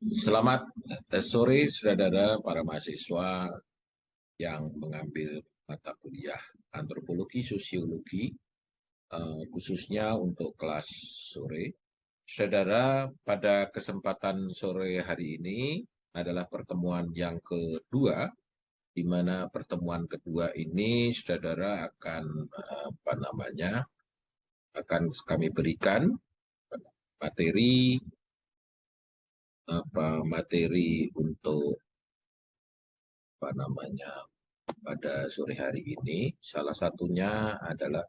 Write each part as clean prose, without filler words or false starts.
Selamat sore, saudara para mahasiswa yang mengambil mata kuliah antropologi sosiologi, khususnya untuk kelas sore. Saudara, pada kesempatan sore hari ini adalah pertemuan yang kedua, di mana pertemuan kedua ini saudara akan akan kami berikan materi materi untuk pada sore hari ini. Salah satunya adalah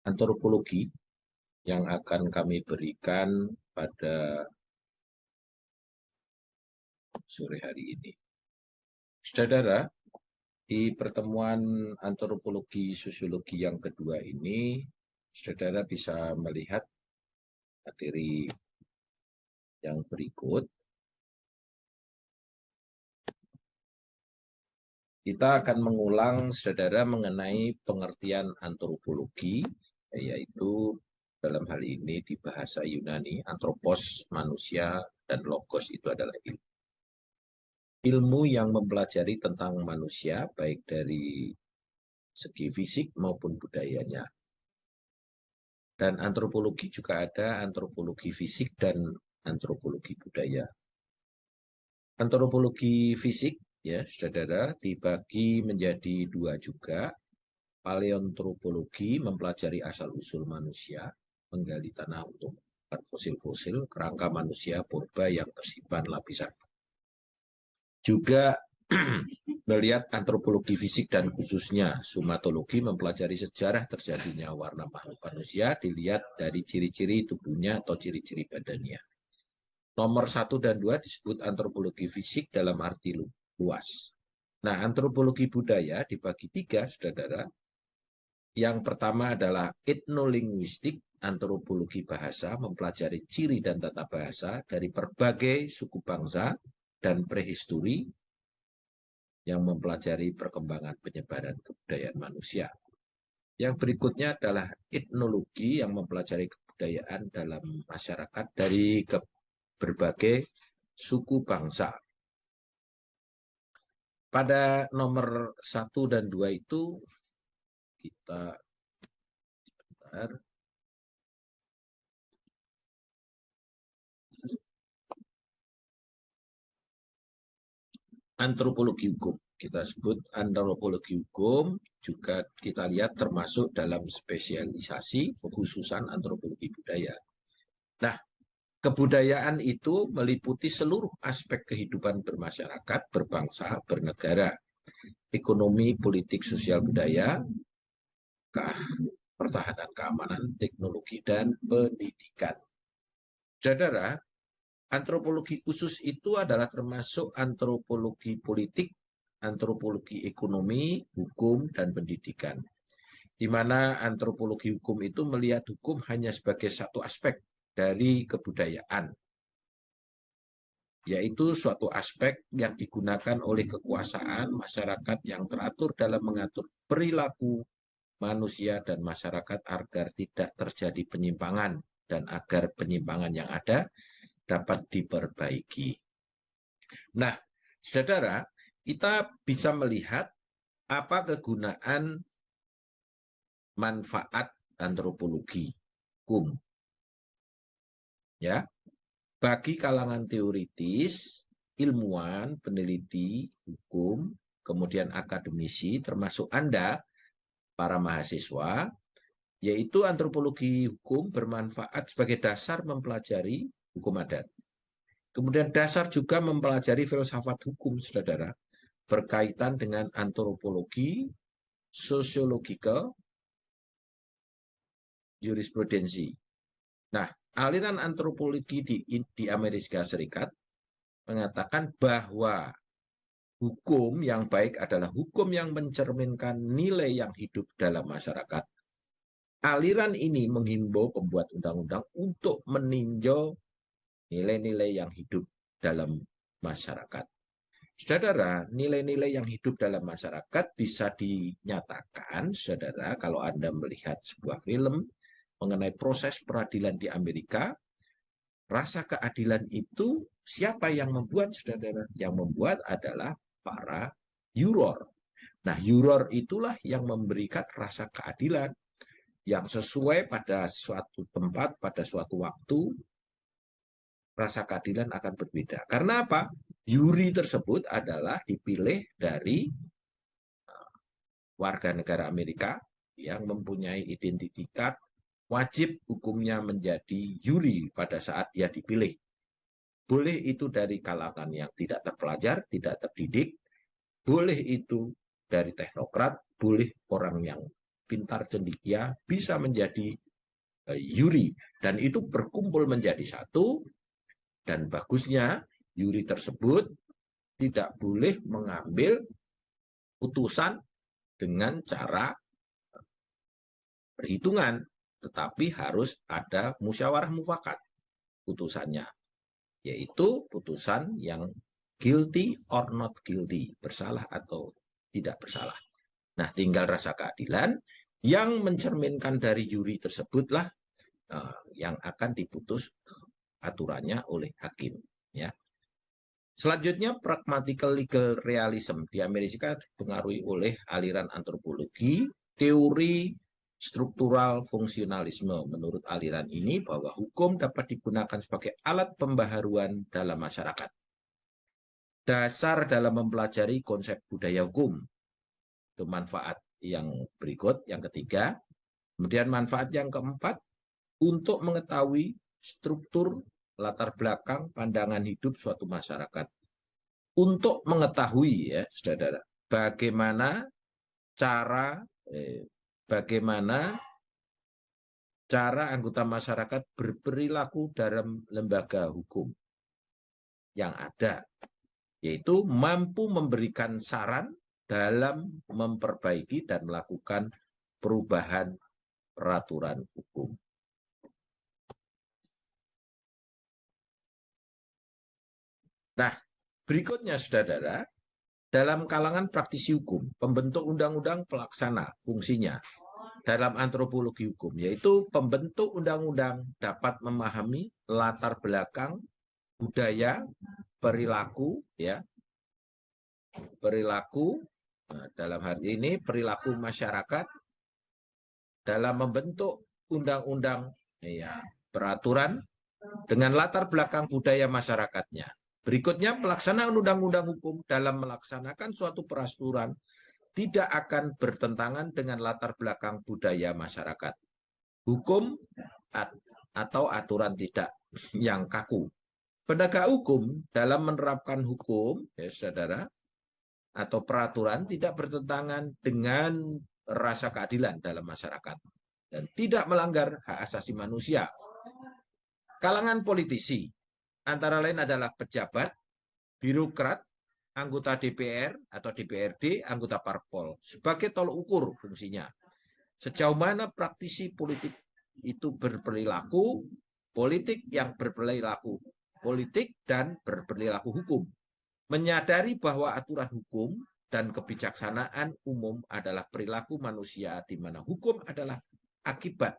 antropologi yang akan kami berikan pada sore hari ini. Saudara, di pertemuan antropologi sosiologi yang kedua ini, saudara bisa melihat materi yang berikut. Kita akan mengulang, saudara, mengenai pengertian antropologi, yaitu dalam hal ini di bahasa Yunani, anthropos, manusia, dan logos itu adalah ilmu. Ilmu yang mempelajari tentang manusia, baik dari segi fisik maupun budayanya. Dan antropologi juga ada antropologi fisik dan antropologi budaya. Antropologi fisik, ya saudara, dibagi menjadi dua juga. Paleontropologi mempelajari asal-usul manusia, menggali tanah untuk fosil-fosil, kerangka manusia purba yang tersimpan lapisan. Juga melihat antropologi fisik dan khususnya sumatologi mempelajari sejarah terjadinya warna makhluk manusia dilihat dari ciri-ciri tubuhnya atau ciri-ciri badannya. Nomor 1 dan 2 disebut antropologi fisik dalam arti luas. Nah, antropologi budaya dibagi 3, saudara. Yang pertama adalah etnolinguistik, antropologi bahasa, mempelajari ciri dan tata bahasa dari berbagai suku bangsa dan prehistori yang mempelajari perkembangan penyebaran kebudayaan manusia. Yang berikutnya adalah etnologi yang mempelajari kebudayaan dalam masyarakat dari berbagai suku bangsa. Pada nomor 1 dan 2 itu kita sebentar. Antropologi hukum. Kita sebut antropologi hukum, juga kita lihat termasuk dalam spesialisasi kekhususan antropologi budaya. Nah, kebudayaan itu meliputi seluruh aspek kehidupan bermasyarakat, berbangsa, bernegara, ekonomi, politik, sosial, budaya, pertahanan keamanan, teknologi, dan pendidikan. Saudara, antropologi khusus itu adalah termasuk antropologi politik, antropologi ekonomi, hukum, dan pendidikan. Di mana antropologi hukum itu melihat hukum hanya sebagai satu aspek dari kebudayaan, yaitu suatu aspek yang digunakan oleh kekuasaan masyarakat yang teratur dalam mengatur perilaku manusia dan masyarakat agar tidak terjadi penyimpangan dan agar penyimpangan yang ada dapat diperbaiki. Nah, saudara, kita bisa melihat apa kegunaan manfaat antropologi hukum. Ya, bagi kalangan teoritis, ilmuwan, peneliti hukum, kemudian akademisi, termasuk Anda, para mahasiswa, yaitu antropologi hukum bermanfaat sebagai dasar mempelajari hukum adat. Kemudian dasar juga mempelajari filsafat hukum, saudara, berkaitan dengan antropologi, sosiologikal, jurisprudensi. Nah, aliran antropologi di Amerika Serikat mengatakan bahwa hukum yang baik adalah hukum yang mencerminkan nilai yang hidup dalam masyarakat. Aliran ini menghimbau pembuat undang-undang untuk meninjau nilai-nilai yang hidup dalam masyarakat. Saudara, nilai-nilai yang hidup dalam masyarakat bisa dinyatakan, saudara, kalau Anda melihat sebuah film mengenai proses peradilan di Amerika, rasa keadilan itu siapa yang membuat, saudara? Yang membuat adalah para juror. Nah, juror itulah yang memberikan rasa keadilan yang sesuai pada suatu tempat, pada suatu waktu, rasa keadilan akan berbeda. Karena apa? Juri tersebut adalah dipilih dari warga negara Amerika yang mempunyai identitas, wajib hukumnya menjadi juri pada saat dia dipilih. Boleh itu dari kalangan yang tidak terpelajar, tidak terdidik, boleh itu dari teknokrat, boleh orang yang pintar cendekia, bisa menjadi juri. Dan itu berkumpul menjadi satu, dan bagusnya juri tersebut tidak boleh mengambil putusan dengan cara perhitungan, tetapi harus ada musyawarah mufakat putusannya, yaitu putusan yang guilty or not guilty, bersalah atau tidak bersalah. Nah, tinggal rasa keadilan yang mencerminkan dari juri tersebutlah yang akan diputus aturannya oleh hakim. Ya. Selanjutnya, pragmatical legal realism di Amerika dipengaruhi oleh aliran antropologi, teori struktural fungsionalisme. Menurut aliran ini bahwa hukum dapat digunakan sebagai alat pembaharuan dalam masyarakat. Dasar dalam mempelajari konsep budaya hukum. Itu manfaat yang berikut, yang ketiga. Kemudian manfaat yang keempat, untuk mengetahui struktur latar belakang pandangan hidup suatu masyarakat. Untuk mengetahui, ya saudara, bagaimana cara anggota masyarakat berperilaku dalam lembaga hukum yang ada, yaitu mampu memberikan saran dalam memperbaiki dan melakukan perubahan peraturan hukum. Nah, berikutnya, saudara, dalam kalangan praktisi hukum, pembentuk undang-undang pelaksana fungsinya dalam antropologi hukum, yaitu pembentuk undang-undang dapat memahami latar belakang, budaya, perilaku, ya, perilaku. Nah, dalam hal ini perilaku masyarakat dalam membentuk undang-undang, ya, peraturan dengan latar belakang budaya masyarakatnya. Berikutnya, pelaksanaan undang-undang hukum dalam melaksanakan suatu peraturan tidak akan bertentangan dengan latar belakang budaya masyarakat. Hukum atau aturan tidak yang kaku. Penegak hukum dalam menerapkan hukum, ya saudara, atau peraturan tidak bertentangan dengan rasa keadilan dalam masyarakat dan tidak melanggar hak asasi manusia. Kalangan politisi antara lain adalah pejabat, birokrat, anggota DPR atau DPRD, anggota parpol sebagai tolok ukur fungsinya. Sejauh mana praktisi politik itu berperilaku politik yang berperilaku politik dan berperilaku hukum. Menyadari bahwa aturan hukum dan kebijaksanaan umum adalah perilaku manusia, di mana hukum adalah akibat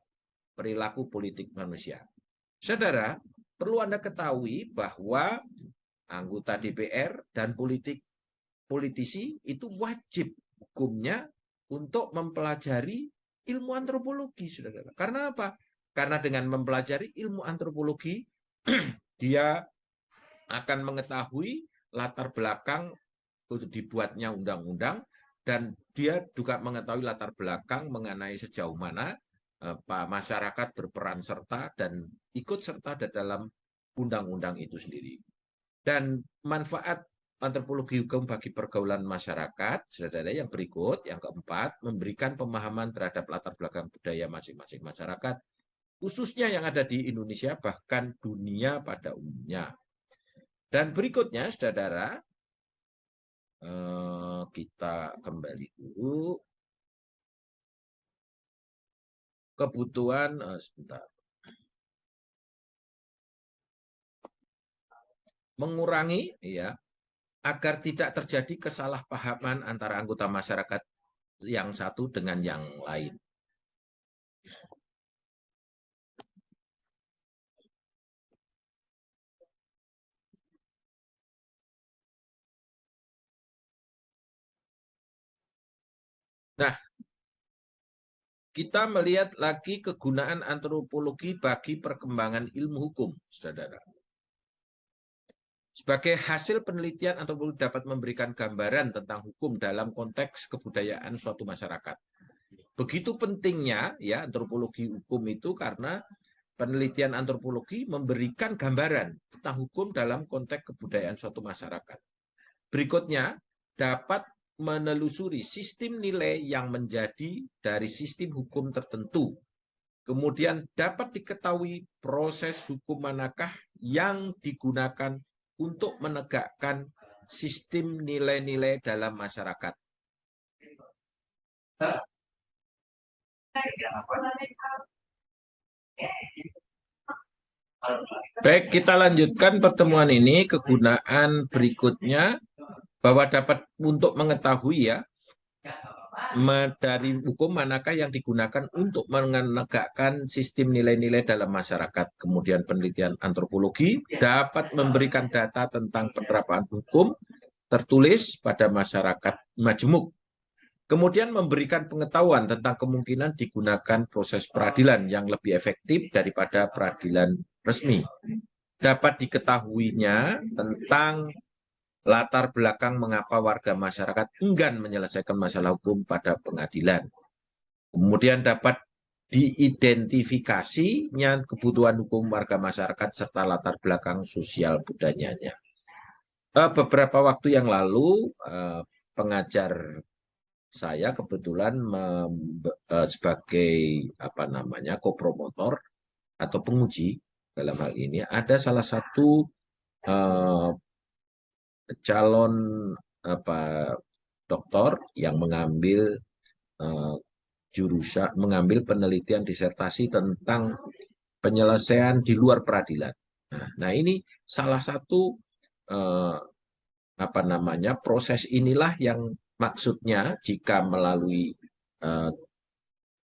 perilaku politik manusia. Saudara, perlu Anda ketahui bahwa anggota DPR dan politisi itu wajib hukumnya untuk mempelajari ilmu antropologi, saudara. Karena apa? Karena dengan mempelajari ilmu antropologi, dia akan mengetahui latar belakang untuk dibuatnya undang-undang, dan dia juga mengetahui latar belakang mengenai sejauh mana masyarakat berperan serta dan ikut serta dalam undang-undang itu sendiri. Dan manfaat antropologi hukum bagi pergaulan masyarakat, saudara, yang berikut, yang keempat, memberikan pemahaman terhadap latar belakang budaya masing-masing masyarakat, khususnya yang ada di Indonesia, bahkan dunia pada umumnya. Dan berikutnya, saudara, kita kembali dulu. Kebutuhan, sebentar. Mengurangi, ya, agar tidak terjadi kesalahpahaman antara anggota masyarakat yang satu dengan yang lain. Nah, kita melihat lagi kegunaan antropologi bagi perkembangan ilmu hukum, saudara. Sebagai hasil penelitian, antropologi dapat memberikan gambaran tentang hukum dalam konteks kebudayaan suatu masyarakat. Begitu pentingnya ya antropologi hukum itu karena penelitian antropologi memberikan gambaran tentang hukum dalam konteks kebudayaan suatu masyarakat. Berikutnya, dapat menelusuri sistem nilai yang menjadi dari sistem hukum tertentu. Kemudian dapat diketahui proses hukum manakah yang digunakan untuk menegakkan sistem nilai-nilai dalam masyarakat. Baik, kita lanjutkan pertemuan ini. Kegunaan berikutnya bahwa dapat untuk mengetahui ya dari hukum manakah yang digunakan untuk menegakkan sistem nilai-nilai dalam masyarakat. Kemudian penelitian antropologi dapat memberikan data tentang penerapan hukum tertulis pada masyarakat majemuk. Kemudian memberikan pengetahuan tentang kemungkinan digunakan proses peradilan yang lebih efektif daripada peradilan resmi. Dapat diketahuinya tentang latar belakang mengapa warga masyarakat enggan menyelesaikan masalah hukum pada pengadilan. Kemudian dapat diidentifikasinya kebutuhan hukum warga masyarakat serta latar belakang sosial budayanya. Beberapa waktu yang lalu pengajar saya kebetulan sebagai kopromotor atau penguji dalam hal ini ada salah satu calon doktor yang mengambil mengambil penelitian disertasi tentang penyelesaian di luar peradilan. Nah ini salah satu proses inilah yang maksudnya jika melalui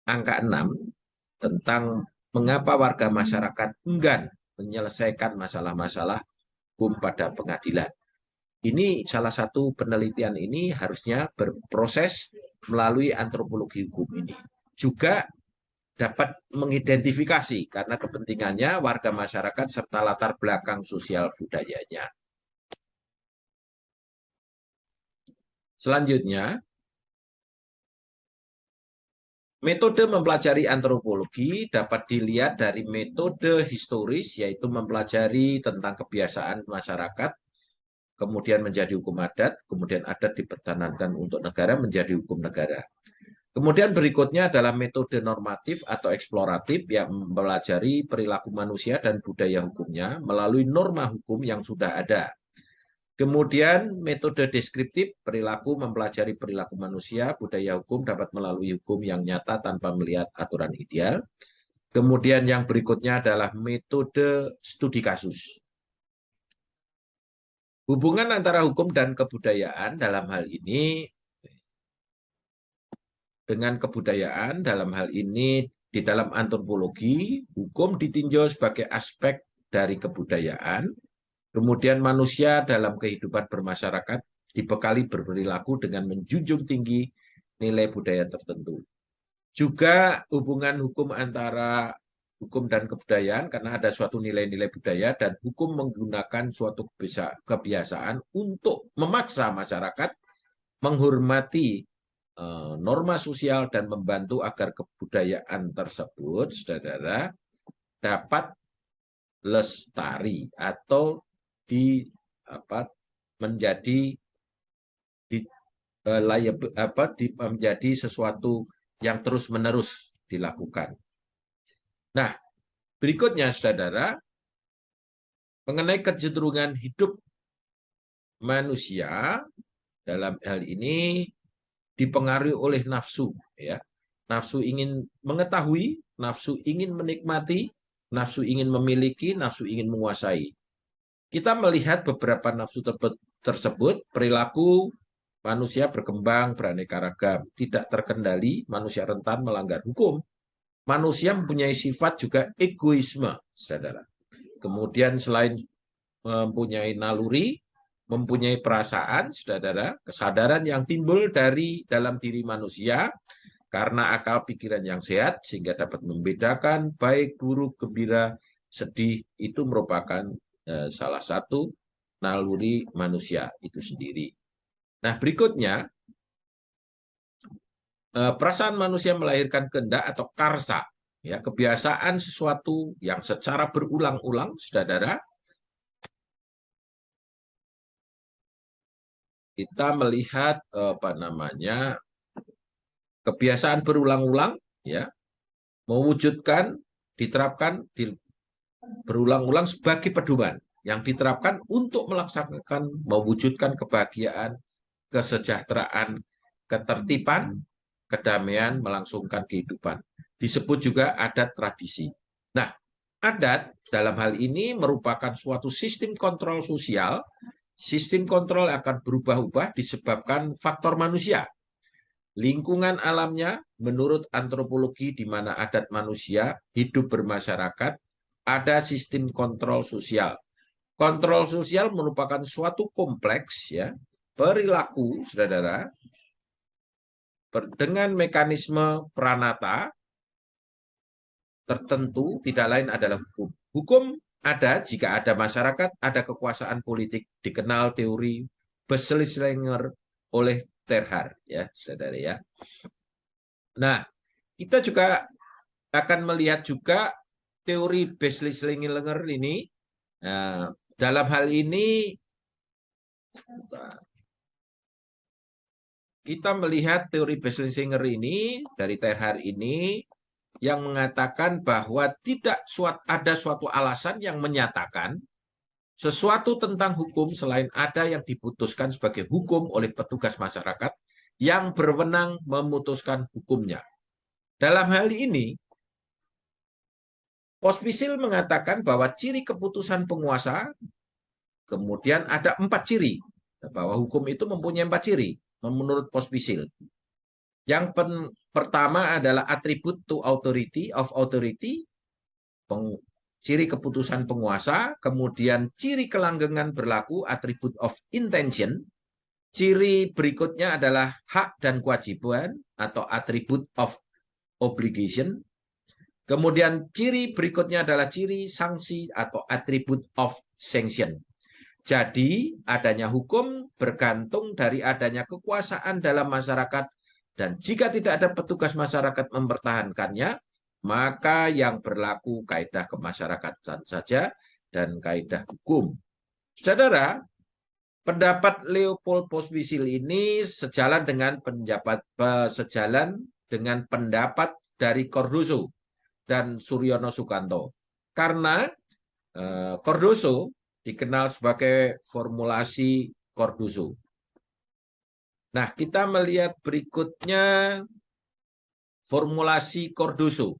angka 6 tentang mengapa warga masyarakat enggan menyelesaikan masalah-masalah hukum pada pengadilan. Ini salah satu penelitian ini harusnya berproses melalui antropologi hukum ini. Juga dapat mengidentifikasi karena kepentingannya warga masyarakat serta latar belakang sosial budayanya. Selanjutnya, metode mempelajari antropologi dapat dilihat dari metode historis, yaitu mempelajari tentang kebiasaan masyarakat, kemudian menjadi hukum adat, kemudian adat dipertahankan untuk negara menjadi hukum negara. Kemudian berikutnya adalah metode normatif atau eksploratif yang mempelajari perilaku manusia dan budaya hukumnya melalui norma hukum yang sudah ada. Kemudian metode deskriptif, perilaku mempelajari perilaku manusia, budaya hukum dapat melalui hukum yang nyata tanpa melihat aturan ideal. Kemudian yang berikutnya adalah metode studi kasus. Hubungan antara hukum dan kebudayaan dalam hal ini dengan kebudayaan dalam hal ini di dalam antropologi, hukum ditinjau sebagai aspek dari kebudayaan. Kemudian manusia dalam kehidupan bermasyarakat dibekali berperilaku dengan menjunjung tinggi nilai budaya tertentu. Juga hubungan hukum antara hukum dan kebudayaan karena ada suatu nilai-nilai budaya dan hukum menggunakan suatu kebiasaan untuk memaksa masyarakat menghormati norma sosial dan membantu agar kebudayaan tersebut, saudara, dapat lestari atau menjadi sesuatu yang terus-menerus dilakukan. Nah, berikutnya, saudara, mengenai kecenderungan hidup manusia dalam hal ini dipengaruhi oleh nafsu, ya. Nafsu ingin mengetahui, nafsu ingin menikmati, nafsu ingin memiliki, nafsu ingin menguasai. Kita melihat beberapa nafsu tersebut, perilaku manusia berkembang beraneka ragam, tidak terkendali, manusia rentan melanggar hukum. Manusia mempunyai sifat juga egoisme, saudara. Kemudian selain mempunyai naluri, mempunyai perasaan, saudara, kesadaran yang timbul dari dalam diri manusia karena akal pikiran yang sehat sehingga dapat membedakan baik, buruk, gembira, sedih. Itu merupakan salah satu naluri manusia itu sendiri. Nah, berikutnya perasaan manusia melahirkan kehendak atau karsa, ya, kebiasaan sesuatu yang secara berulang-ulang, saudara. Kita melihat kebiasaan berulang-ulang, ya, mewujudkan, diterapkan berulang-ulang sebagai pedoman yang diterapkan untuk melaksanakan, mewujudkan kebahagiaan, kesejahteraan, ketertiban, kedamaian, melangsungkan kehidupan. Disebut juga adat tradisi. Nah, adat dalam hal ini merupakan suatu sistem kontrol sosial. Sistem kontrol akan berubah-ubah disebabkan faktor manusia. Lingkungan alamnya, menurut antropologi di mana adat manusia hidup bermasyarakat, ada sistem kontrol sosial. Kontrol sosial merupakan suatu kompleks, ya, perilaku, saudara, dengan mekanisme pranata tertentu, tidak lain adalah hukum. Hukum ada jika ada masyarakat, ada kekuasaan politik, dikenal teori Beslisslinger oleh Terhar, ya, saudara, ya. Nah, kita juga akan melihat juga teori Beslisslinger ini. Nah, dalam hal ini kita melihat teori Beslisslinger ini dari Terhar ini yang mengatakan bahwa tidak ada suatu alasan yang menyatakan sesuatu tentang hukum selain ada yang diputuskan sebagai hukum oleh petugas masyarakat yang berwenang memutuskan hukumnya. Dalam hal ini, Pospisil mengatakan bahwa ciri keputusan penguasa, kemudian ada 4 ciri, bahwa hukum itu mempunyai 4 ciri menurut Pospisil. Yang pertama adalah atribut to authority, of authority, ciri keputusan penguasa, kemudian ciri kelanggengan berlaku, attribute of intention, ciri berikutnya adalah hak dan kewajiban atau attribute of obligation, kemudian ciri berikutnya adalah ciri sanksi atau attribute of sanction. Jadi adanya hukum bergantung dari adanya kekuasaan dalam masyarakat. Dan jika tidak ada petugas masyarakat mempertahankannya, maka yang berlaku kaidah kemasyarakatan saja dan kaidah hukum. Saudara, pendapat Leopold Pospisil ini sejalan dengan pendapat dari Cardoso dan Suryono Sukanto. Karena Cardoso dikenal sebagai formulasi Cardoso. Nah, kita melihat berikutnya formulasi Cardoso.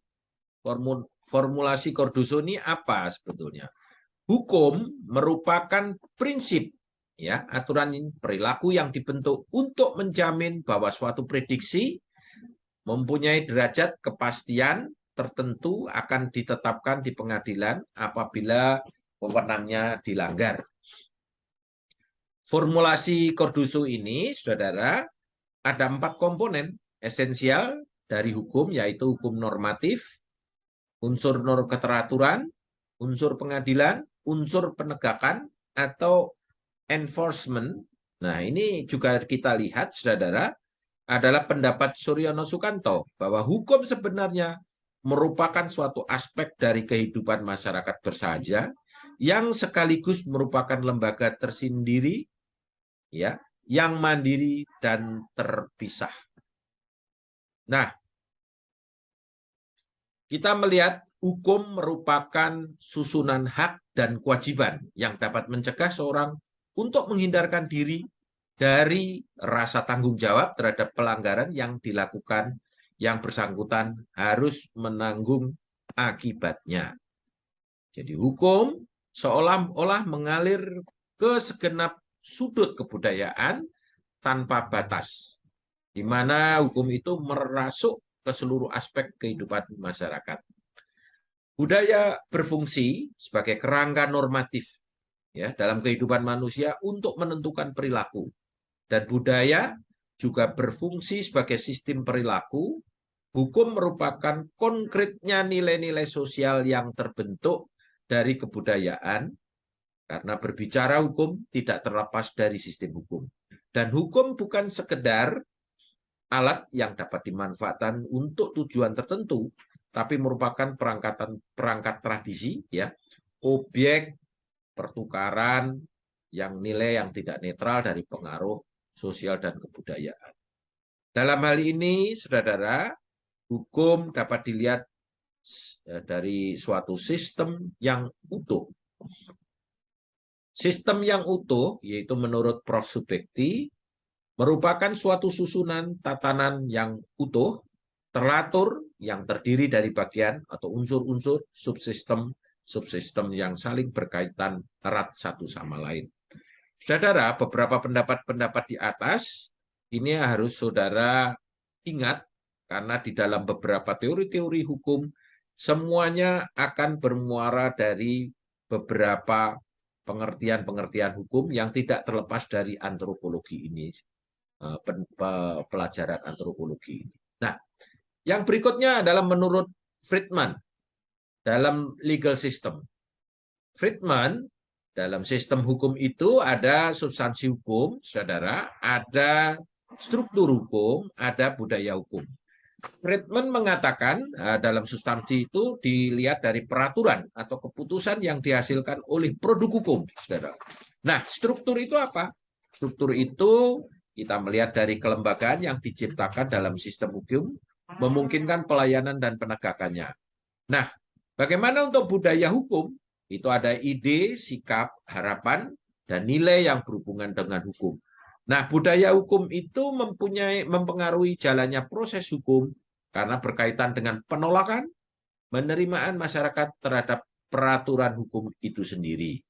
Formulasi Cardoso ini apa sebetulnya? Hukum merupakan prinsip, ya, aturan perilaku yang dibentuk untuk menjamin bahwa suatu prediksi mempunyai derajat kepastian tertentu akan ditetapkan di pengadilan apabila wewenangnya dilanggar. Formulasi Cardoso ini, saudara, ada 4 komponen esensial dari hukum, yaitu hukum normatif, unsur keteraturan, unsur pengadilan, unsur penegakan, atau enforcement. Nah, ini juga kita lihat, saudara, adalah pendapat Suryono Sukanto, bahwa hukum sebenarnya merupakan suatu aspek dari kehidupan masyarakat bersahaja yang sekaligus merupakan lembaga tersendiri, ya, yang mandiri dan terpisah. Nah, kita melihat hukum merupakan susunan hak dan kewajiban yang dapat mencegah seorang untuk menghindarkan diri dari rasa tanggung jawab terhadap pelanggaran yang dilakukan, yang bersangkutan harus menanggung akibatnya. Jadi hukum seolah-olah mengalir ke segenap sudut kebudayaan tanpa batas, di mana hukum itu merasuk ke seluruh aspek kehidupan masyarakat. Budaya berfungsi sebagai kerangka normatif ya dalam kehidupan manusia untuk menentukan perilaku. Dan budaya juga berfungsi sebagai sistem perilaku. Hukum merupakan konkretnya nilai-nilai sosial yang terbentuk dari kebudayaan, karena berbicara hukum tidak terlepas dari sistem hukum. Dan hukum bukan sekedar alat yang dapat dimanfaatkan untuk tujuan tertentu, tapi merupakan perangkat tradisi, ya, objek pertukaran yang nilai yang tidak netral dari pengaruh sosial dan kebudayaan. Dalam hal ini, saudara, hukum dapat dilihat dari suatu sistem yang utuh. Sistem yang utuh, yaitu menurut Prof. Subekti, merupakan suatu susunan tatanan yang utuh, teratur, yang terdiri dari bagian atau unsur-unsur subsistem yang saling berkaitan erat satu sama lain. Saudara, beberapa pendapat-pendapat di atas ini harus saudara ingat, karena di dalam beberapa teori-teori hukum semuanya akan bermuara dari beberapa pengertian-pengertian hukum yang tidak terlepas dari antropologi ini, pelajaran antropologi ini. Nah, yang berikutnya adalah menurut Friedman dalam legal system. Friedman, dalam sistem hukum itu ada substansi hukum, saudara, ada struktur hukum, ada budaya hukum. Friedman mengatakan dalam substansi itu dilihat dari peraturan atau keputusan yang dihasilkan oleh produk hukum, saudara. Nah, struktur itu apa? Struktur itu kita melihat dari kelembagaan yang diciptakan dalam sistem hukum, memungkinkan pelayanan dan penegakannya. Nah, bagaimana untuk budaya hukum? Itu ada ide, sikap, harapan, dan nilai yang berhubungan dengan hukum. Nah, budaya hukum itu mempengaruhi jalannya proses hukum karena berkaitan dengan penolakan, penerimaan masyarakat terhadap peraturan hukum itu sendiri.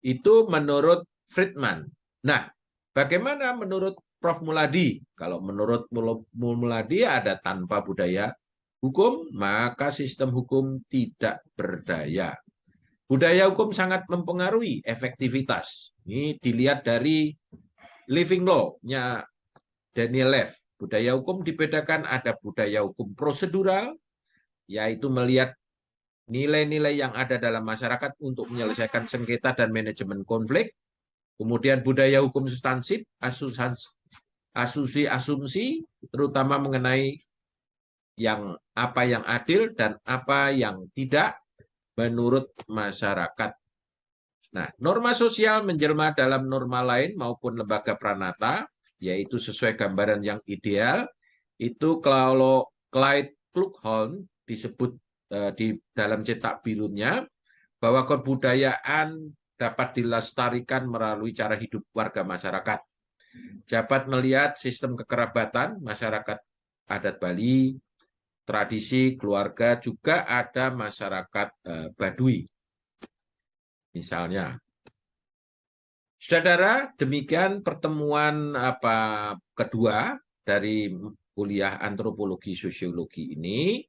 Itu menurut Friedman. Nah, bagaimana menurut Prof. Muladi? Kalau menurut Muladi ada tanpa budaya hukum, maka sistem hukum tidak berdaya. Budaya hukum sangat mempengaruhi efektivitas. Ini dilihat dari Living Law-nya Daniel Lev. Budaya hukum dibedakan, ada budaya hukum prosedural, yaitu melihat nilai-nilai yang ada dalam masyarakat untuk menyelesaikan sengketa dan manajemen konflik. Kemudian budaya hukum substansif, asumsi, terutama mengenai apa yang adil dan apa yang tidak menurut masyarakat. Nah, norma sosial menjelma dalam norma lain maupun lembaga pranata, yaitu sesuai gambaran yang ideal. Itu kalau Clyde Kluckhohn disebut di dalam cetak birunya, bahwa kebudayaan dapat dilestarikan melalui cara hidup warga masyarakat. Dapat melihat sistem kekerabatan masyarakat adat Bali, tradisi keluarga, juga ada masyarakat Baduy. Misalnya. Saudara, demikian pertemuan kedua dari kuliah antropologi sosiologi ini.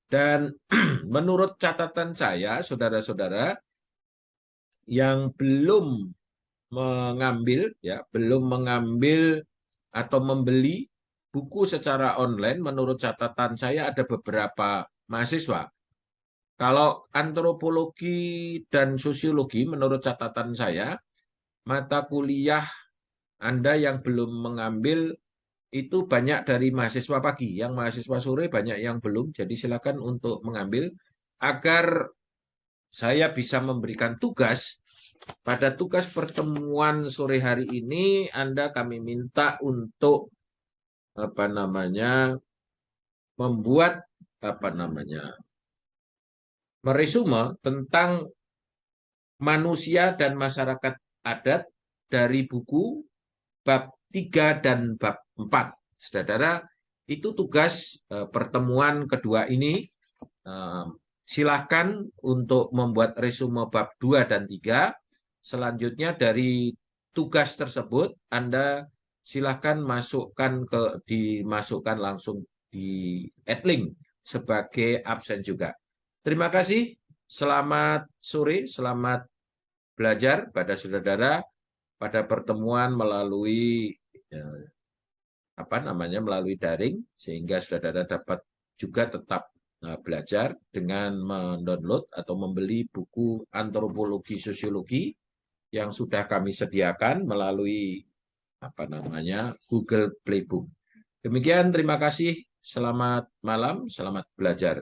Dan menurut catatan saya, saudara-saudara yang belum mengambil atau membeli buku secara online, menurut catatan saya ada beberapa mahasiswa. Kalau antropologi dan sosiologi, menurut catatan saya, mata kuliah Anda yang belum mengambil itu banyak dari mahasiswa pagi. Yang mahasiswa sore banyak yang belum, jadi silakan untuk mengambil agar saya bisa memberikan tugas. Pada tugas pertemuan sore hari ini, kami minta untuk membuat meresume tentang manusia dan masyarakat adat dari buku bab 3 dan bab 4. Saudara, itu tugas pertemuan kedua ini. Silakan untuk membuat resume bab 2 dan 3. Selanjutnya dari tugas tersebut Anda silakan dimasukkan langsung di Edlink sebagai absen juga. Terima kasih. Selamat sore, selamat belajar pada saudara pada pertemuan melalui melalui daring, sehingga saudara dapat juga tetap belajar dengan mendownload atau membeli buku antropologi sosiologi yang sudah kami sediakan melalui Google Playbook. Demikian, terima kasih. Selamat malam, selamat belajar.